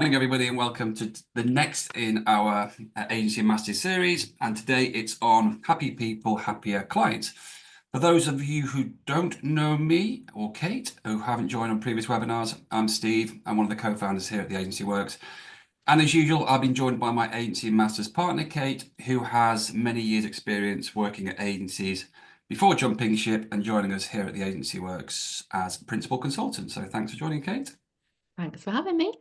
Morning, everybody, and welcome to the next in our Agency Masters series. And today it's on happy people, happier clients. For those of you who don't know me or Kate, who haven't joined on previous webinars, I'm Steve. I'm one of the co-founders here at the Agency Works. And as usual, I've been joined by my Agency Masters partner, Kate, who has many years' experience working at agencies before jumping ship and joining us here at the Agency Works as principal consultant. So thanks for joining, Kate. Thanks for having me.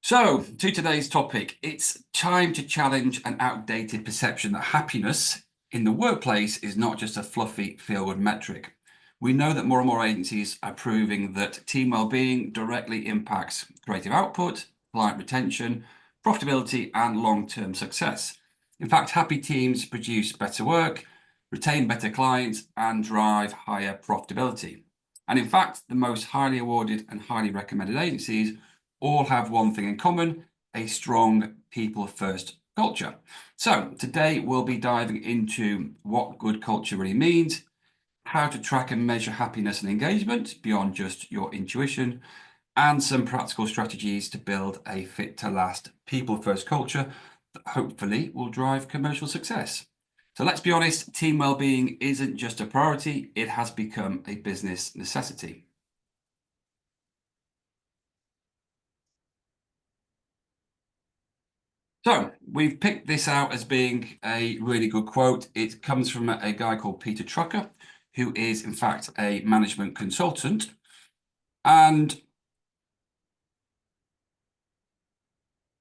So, to today's topic, it's time to challenge an outdated perception that happiness in the workplace is not just a fluffy feel-good metric. We know that more and more agencies are proving that team well-being directly impacts creative output, client retention, profitability, and long-term success. In fact, happy teams produce better work, retain better clients, and drive higher profitability. And in fact, the most highly awarded and highly recommended agencies all have one thing in common: a strong people-first culture. So today we'll be diving into what good culture really means, how to track and measure happiness and engagement beyond just your intuition, and some practical strategies to build a fit-to-last people-first culture that hopefully will drive commercial success. So let's be honest, team well-being isn't just a priority, it has become a business necessity. So we've picked this out as being a really good quote. It comes from a guy called Peter Trucker, who is in fact a management consultant. And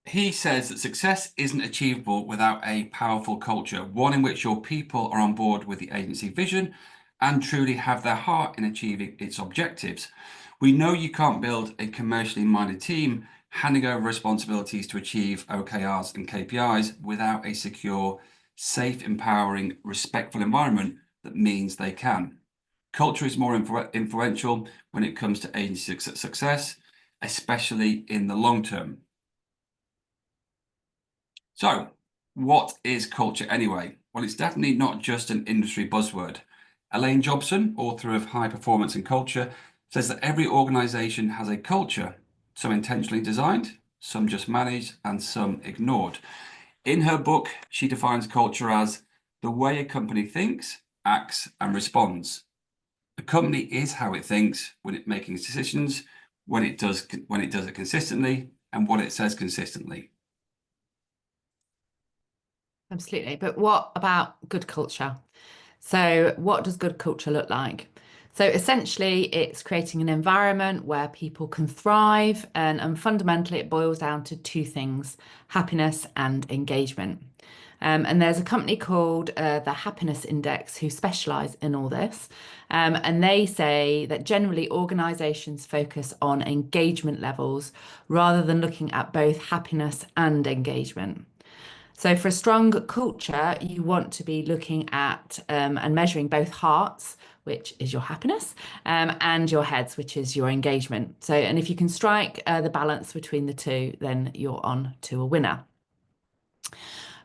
he says that success isn't achievable without a powerful culture, one in which your people are on board with the agency vision and truly have their heart in achieving its objectives. We know you can't build a commercially minded team handing over responsibilities to achieve OKRs and KPIs without a secure, safe, empowering, respectful environment that means they can. Culture is more influential when it comes to agency success, especially in the long term. So, what is culture anyway? Well, it's definitely not just an industry buzzword. Elaine Jobson, author of High Performance and Culture, says that every organization has a culture, some intentionally designed, some just managed, and some ignored. In her book, she defines culture as the way a company thinks, acts, and responds. A company is how it thinks when it's making decisions, when it does it consistently, and what it says consistently. Absolutely. But what about good culture? So what does good culture look like? So essentially, it's creating an environment where people can thrive, and fundamentally, it boils down to two things: happiness and engagement. And there's a company called the Happiness Index who specialize in all this. And they say that generally organizations focus on engagement levels rather than looking at both happiness and engagement. So for a strong culture, you want to be looking at and measuring both hearts, which is your happiness, and your heads, which is your engagement. So, and if you can strike the balance between the two, then you're on to a winner.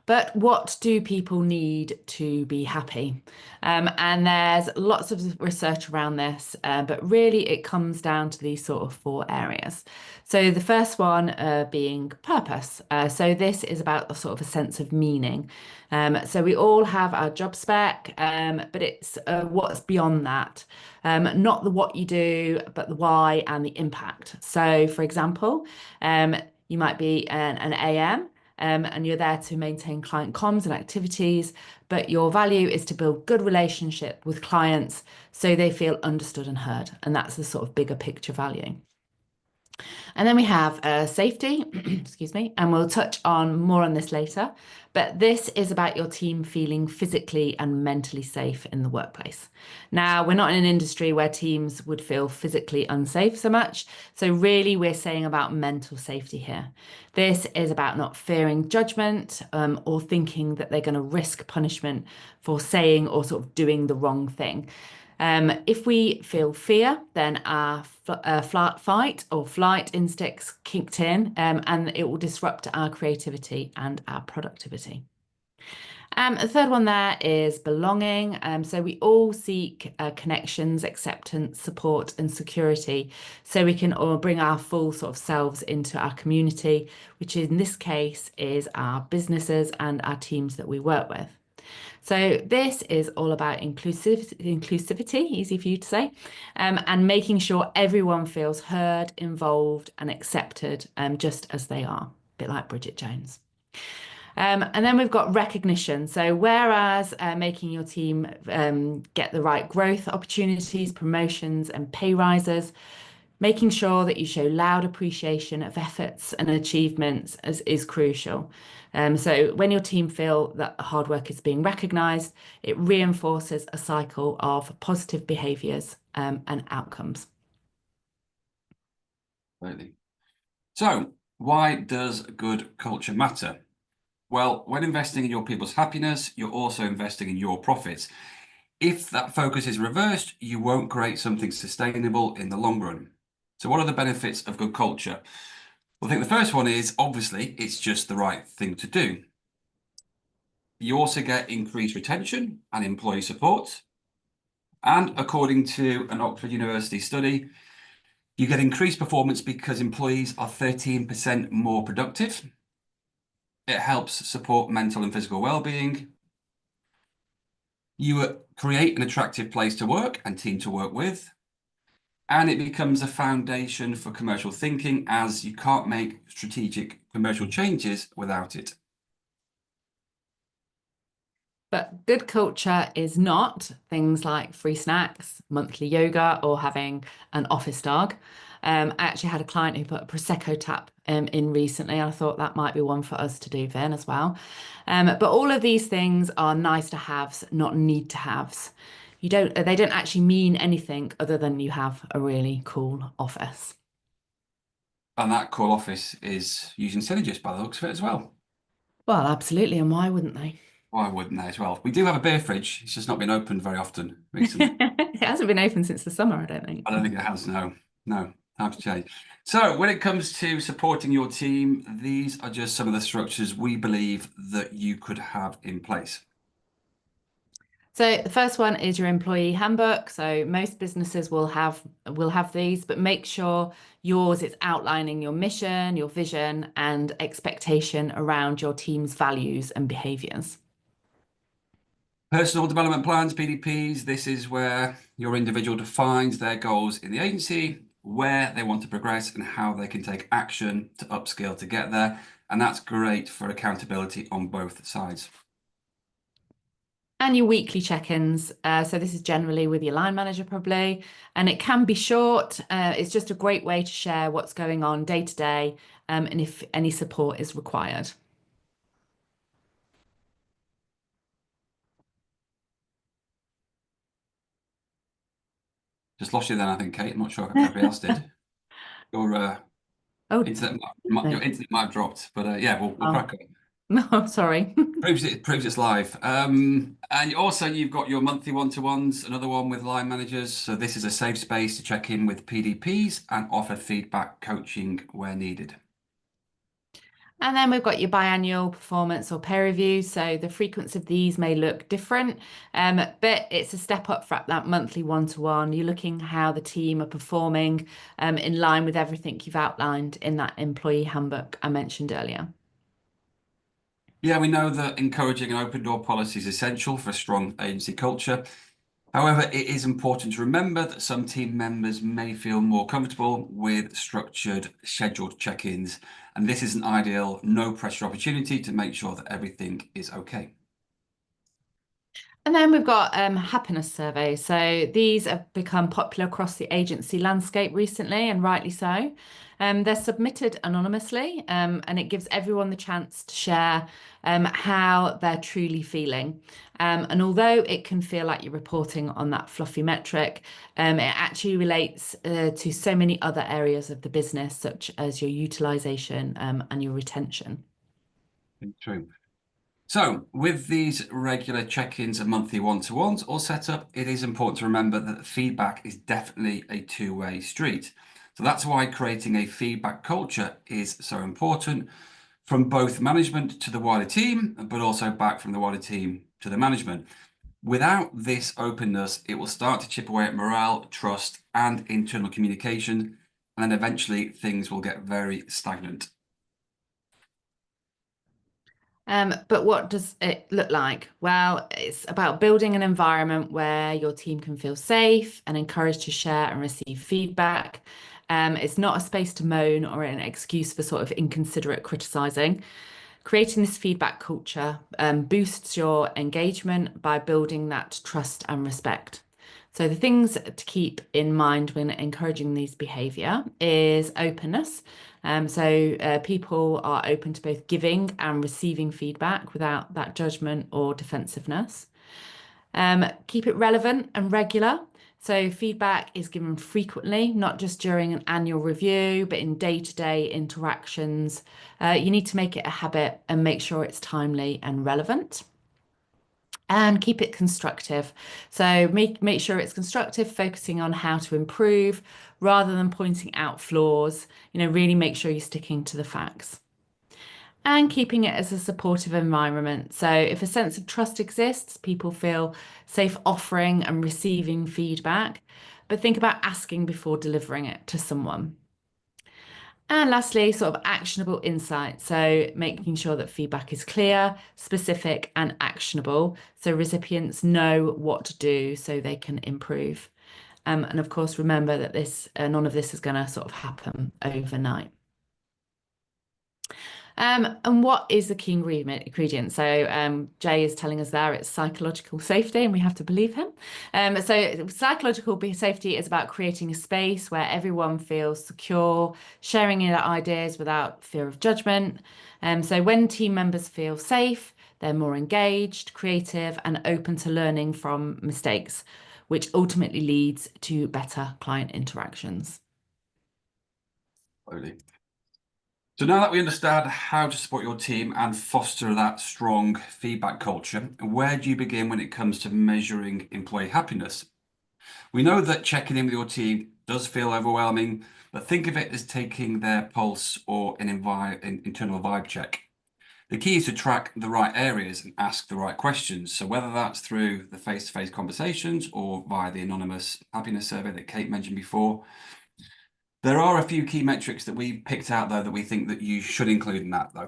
But what do people need to be happy? And there's lots of research around this, but really it comes down to these sort of four areas. So the first one being purpose. So this is about a sort of a sense of meaning. So we all have our job spec, but it's what's beyond that. Not the what you do, but the why and the impact. So for example, you might be an AM. And you're there to maintain client comms and activities, but your value is to build good relationship with clients so they feel understood and heard. And that's the sort of bigger picture value. And then we have safety, excuse me, and we'll touch on more on this later. But this is about your team feeling physically and mentally safe in the workplace. Now, we're not in an industry where teams would feel physically unsafe so much. So really, we're saying about mental safety here. This is about not fearing judgment or thinking that they're going to risk punishment for saying or sort of doing the wrong thing. If we feel fear, then our fight or flight instincts kicked in, and it will disrupt our creativity and our productivity. The third one there is belonging. So we all seek connections, acceptance, support, and security, so we can all bring our full sort of selves into our community, which in this case is our businesses and our teams that we work with. So this is all about inclusivity, easy for you to say, and making sure everyone feels heard, involved, and accepted, just as they are, a bit like Bridget Jones. And then we've got recognition. So whereas making your team get the right growth opportunities, promotions, and pay rises, making sure that you show loud appreciation of efforts and achievements is crucial. So when your team feel that hard work is being recognised, it reinforces a cycle of positive behaviours and outcomes. Absolutely. So, why does good culture matter? Well, when investing in your people's happiness, you're also investing in your profits. If that focus is reversed, you won't create something sustainable in the long run. So, what are the benefits of good culture? Well, I think the first one is obviously it's just the right thing to do. You also get increased retention and employee support. And according to an Oxford University study, you get increased performance because employees are 13% more productive. It helps support mental and physical well-being. You create an attractive place to work and team to work with. And it becomes a foundation for commercial thinking, as you can't make strategic commercial changes without it. But good culture is not things like free snacks, monthly yoga, or having an office dog. I actually had a client who put a Prosecco tap in recently. I thought that might be one for us to do, Vin, as well. But all of these things are nice to haves, not need to haves. They don't actually mean anything other than you have a really cool office. And that cool office is using Synergist by the looks of it as well. Well, absolutely. And why wouldn't they? Why wouldn't they as well? We do have a beer fridge. It's just not been opened very often recently. It hasn't been open since the summer, I don't think. I don't think it has, no. No, time to change. So when it comes to supporting your team, these are just some of the structures we believe that you could have in place. So the first one is your employee handbook. So most businesses will have these, but make sure yours is outlining your mission, your vision, and expectation around your team's values and behaviors. Personal development plans, PDPs, this is where your individual defines their goals in the agency, where they want to progress, and how they can take action to upskill to get there. And that's great for accountability on both sides. And your weekly check-ins. So this is generally with your line manager probably, and it can be short. It's just a great way to share what's going on day to day, and if any support is required. Just lost you then, I think, Kate. I'm not sure if everybody else did. Your Oh, internet, no. your internet might have dropped, but yeah, we'll Oh. crack on. No, sorry. Proves it's live. And also you've got your monthly one-to-ones, another one with line managers. So this is a safe space to check in with PDPs and offer feedback coaching where needed. And then we've got your biannual performance or peer reviews. So the frequency of these may look different, but it's a step up for that monthly one-to-one. You're looking how the team are performing in line with everything you've outlined in that employee handbook I mentioned earlier. Yeah, we know that encouraging an open door policy is essential for a strong agency culture. However, it is important to remember that some team members may feel more comfortable with structured, scheduled check-ins, and this is an ideal, no pressure opportunity to make sure that everything is okay. And then we've got happiness surveys. So these have become popular across the agency landscape recently, and rightly so. They're submitted anonymously, and it gives everyone the chance to share how they're truly feeling. And although it can feel like you're reporting on that fluffy metric, it actually relates to so many other areas of the business, such as your utilization and your retention. True. So with these regular check-ins and monthly one-to-ones all set up, it is important to remember that feedback is definitely a two-way street. So that's why creating a feedback culture is so important. from both management to the wider team, but also back from the wider team to the management. Without this openness, it will start to chip away at morale, trust, and internal communication, and then eventually things will get very stagnant. But what does it look like? Well, it's about building an environment where your team can feel safe and encouraged to share and receive feedback. It's not a space to moan or an excuse for sort of inconsiderate criticizing. Creating this feedback culture boosts your engagement by building that trust and respect. So the things to keep in mind when encouraging these behaviour is openness. People are open to both giving and receiving feedback without that judgment or defensiveness. Keep it relevant and regular. So feedback is given frequently, not just during an annual review, but in day-to-day interactions. You need to make it a habit and make sure it's timely and relevant. And keep it constructive. So make sure it's constructive, focusing on how to improve rather than pointing out flaws. Really make sure you're sticking to the facts. And keeping it as a supportive environment. So if a sense of trust exists, people feel safe offering and receiving feedback, but think about asking before delivering it to someone. And lastly, sort of actionable insight. So making sure that feedback is clear, specific, and actionable. So recipients know what to do so they can improve. And of course, remember that none of this is going to sort of happen overnight. And what is the key ingredient? So Jay is telling us there it's psychological safety, and we have to believe him. So psychological safety is about creating a space where everyone feels secure, sharing their ideas without fear of judgment. So when team members feel safe, they're more engaged, creative, and open to learning from mistakes, which ultimately leads to better client interactions. Slowly. So now that we understand how to support your team and foster that strong feedback culture, where do you begin when it comes to measuring employee happiness? We know that checking in with your team does feel overwhelming, but think of it as taking their pulse or an internal vibe check. The key is to track the right areas and ask the right questions. So whether that's through the face-to-face conversations or via the anonymous happiness survey that Kate mentioned before, there are a few key metrics that we picked out, though, that we think that you should include in that, though.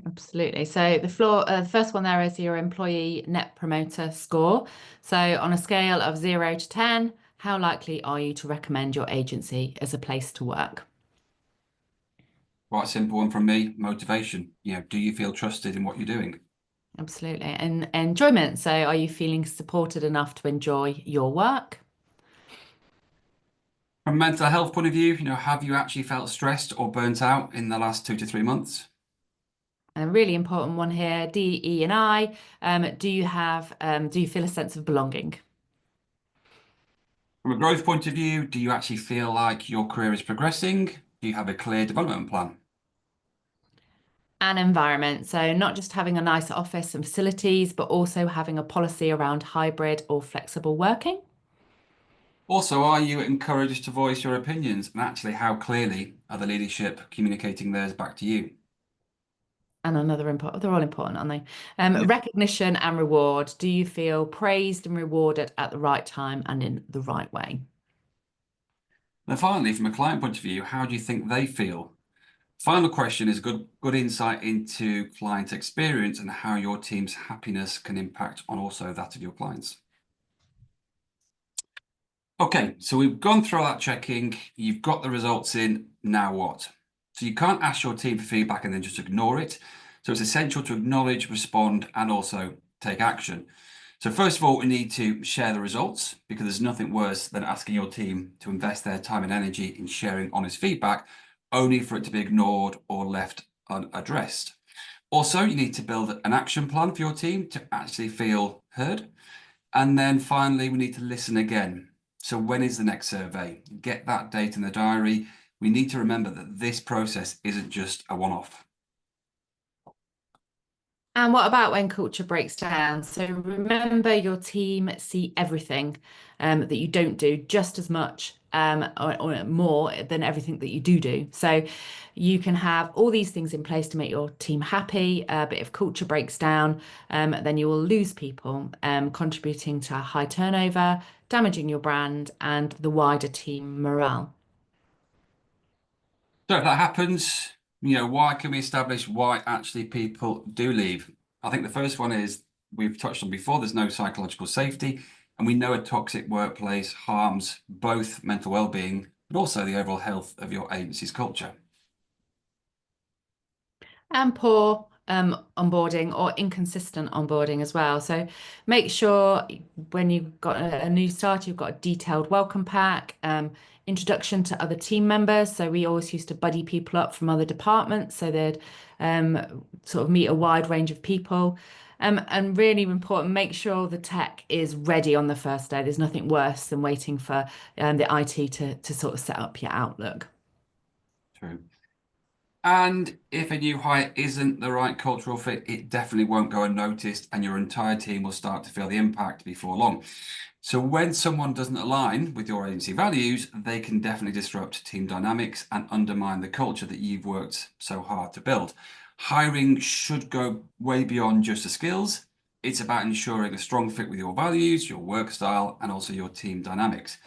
Absolutely. So the first one there is your employee net promoter score. So on a scale of 0 to 10, how likely are you to recommend your agency as a place to work? Quite a simple one from me, motivation. Do you feel trusted in what you're doing? Absolutely. And enjoyment. So are you feeling supported enough to enjoy your work? From a mental health point of view, have you actually felt stressed or burnt out in the last 2 to 3 months? And a really important one here, D, E, and I. Do you feel a sense of belonging? From a growth point of view, do you actually feel like your career is progressing? Do you have a clear development plan? And environment. So not just having a nice office and facilities, but also having a policy around hybrid or flexible working. Also, are you encouraged to voice your opinions, and actually how clearly are the leadership communicating theirs back to you? And another important, they're all important, aren't they? Yeah. Recognition and reward. Do you feel praised and rewarded at the right time and in the right way? Then finally, from a client point of view, how do you think they feel? Final question is good insight into client experience and how your team's happiness can impact on also that of your clients. Okay, so we've gone through all that checking. You've got the results in. Now what? So you can't ask your team for feedback and then just ignore it. So it's essential to acknowledge, respond, and also take action. So first of all, we need to share the results, because there's nothing worse than asking your team to invest their time and energy in sharing honest feedback, only for it to be ignored or left unaddressed. Also, you need to build an action plan for your team to actually feel heard. And then finally, we need to listen again. So when is the next survey? Get that date in the diary. We need to remember that this process isn't just a one-off. And what about when culture breaks down? So remember, your team see everything that you don't do just as much or more than everything that you do. So you can have all these things in place to make your team happy, but if culture breaks down, then you will lose people, contributing to high turnover, damaging your brand and the wider team morale. So if that happens, why can we establish why actually people do leave? I think the first one is we've touched on before, there's no psychological safety, and we know a toxic workplace harms both mental well-being, but also the overall health of your agency's culture. And poor onboarding or inconsistent onboarding as well. So make sure when you've got a new starter, you've got a detailed welcome pack, introduction to other team members. So we always used to buddy people up from other departments so they'd sort of meet a wide range of people. And really important, make sure the tech is ready on the first day. There's nothing worse than waiting for the IT to sort of set up your Outlook. True. And if a new hire isn't the right cultural fit, it definitely won't go unnoticed, and your entire team will start to feel the impact before long. So when someone doesn't align with your agency values, they can definitely disrupt team dynamics and undermine the culture that you've worked so hard to build. Hiring should go way beyond just the skills. It's about ensuring a strong fit with your values, your work style, and also your team dynamics.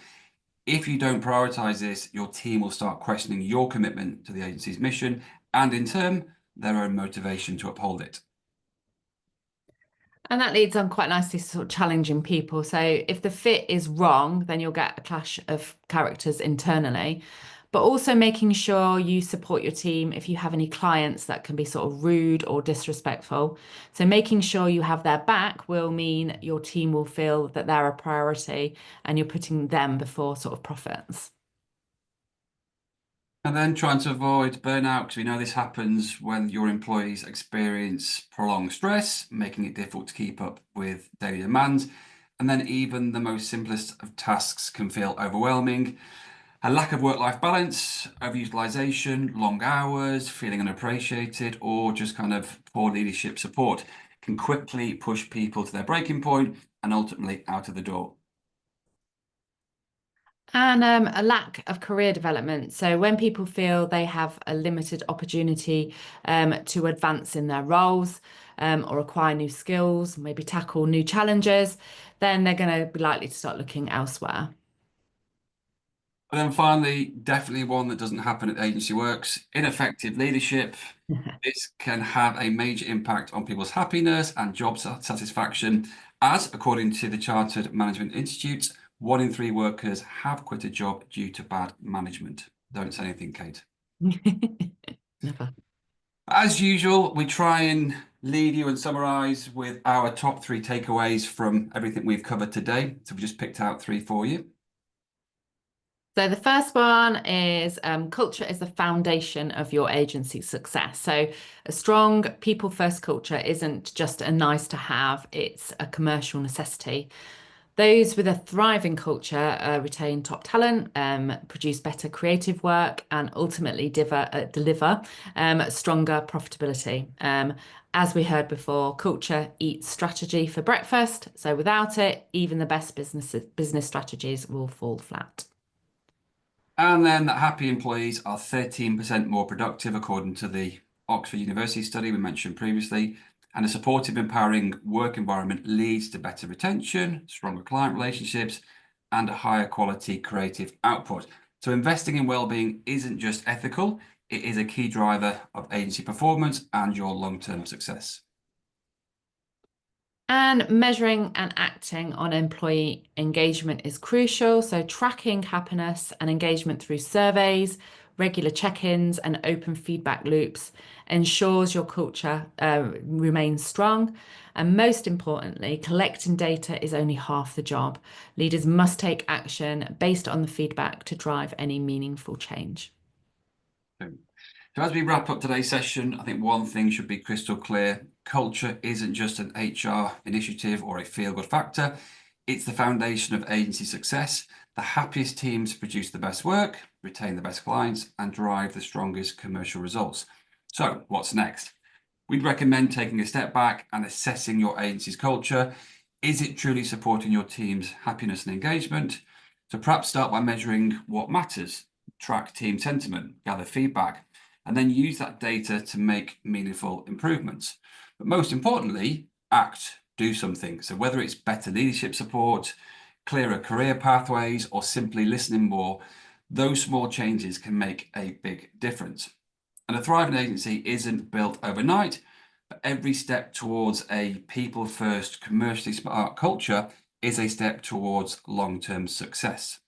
If you don't prioritize this, your team will start questioning your commitment to the agency's mission and, in turn, their own motivation to uphold it. And that leads on quite nicely to sort of challenging people. So if the fit is wrong, then you'll get a clash of characters internally, but also making sure you support your team if you have any clients that can be sort of rude or disrespectful. So making sure you have their back will mean your team will feel that they're a priority and you're putting them before sort of profits. And then trying to avoid burnout, because we know this happens when your employees experience prolonged stress, making it difficult to keep up with daily demands. And then even the most simplest of tasks can feel overwhelming. A lack of work-life balance, overutilization, long hours, feeling unappreciated, or just kind of poor leadership support can quickly push people to their breaking point and ultimately out of the door. And a lack of career development. So when people feel they have a limited opportunity to advance in their roles or acquire new skills, maybe tackle new challenges, then they're going to be likely to start looking elsewhere. And then finally, definitely one that doesn't happen at agency works, ineffective leadership. This can have a major impact on people's happiness and job satisfaction, as according to the Chartered Management Institute, 1 in 3 workers have quit a job due to bad management. Don't say anything, Kate. Never. As usual, we try and leave you and summarize with our top 3 takeaways from everything we've covered today. So we just picked out 3 for you. So the first one is culture is the foundation of your agency's success. So a strong people first culture isn't just a nice to have, it's a commercial necessity. Those with a thriving culture retain top talent, produce better creative work, and ultimately deliver stronger profitability. As we heard before, culture eats strategy for breakfast. So without it, even the best business strategies will fall flat. And then happy employees are 13% more productive, according to the Oxford University study we mentioned previously. And a supportive, empowering work environment leads to better retention, stronger client relationships, and a higher quality creative output. So investing in well-being isn't just ethical, it is a key driver of agency performance and your long-term success. And measuring and acting on employee engagement is crucial. So tracking happiness and engagement through surveys, regular check-ins and open feedback loops ensures your culture remains strong. And most importantly, collecting data is only half the job. Leaders must take action based on the feedback to drive any meaningful change. So as we wrap up today's session, I think one thing should be crystal clear. Culture isn't just an HR initiative or a feel-good factor. It's the foundation of agency success. The happiest teams produce the best work, retain the best clients, and drive the strongest commercial results. So what's next? We'd recommend taking a step back and assessing your agency's culture. Is it truly supporting your team's happiness and engagement? So perhaps start by measuring what matters, track team sentiment, gather feedback, and then use that data to make meaningful improvements. But most importantly, act, do something. So whether it's better leadership support, clearer career pathways, or simply listening more, those small changes can make a big difference. And a thriving agency isn't built overnight, but every step towards a people-first, commercially smart culture is a step towards long-term success.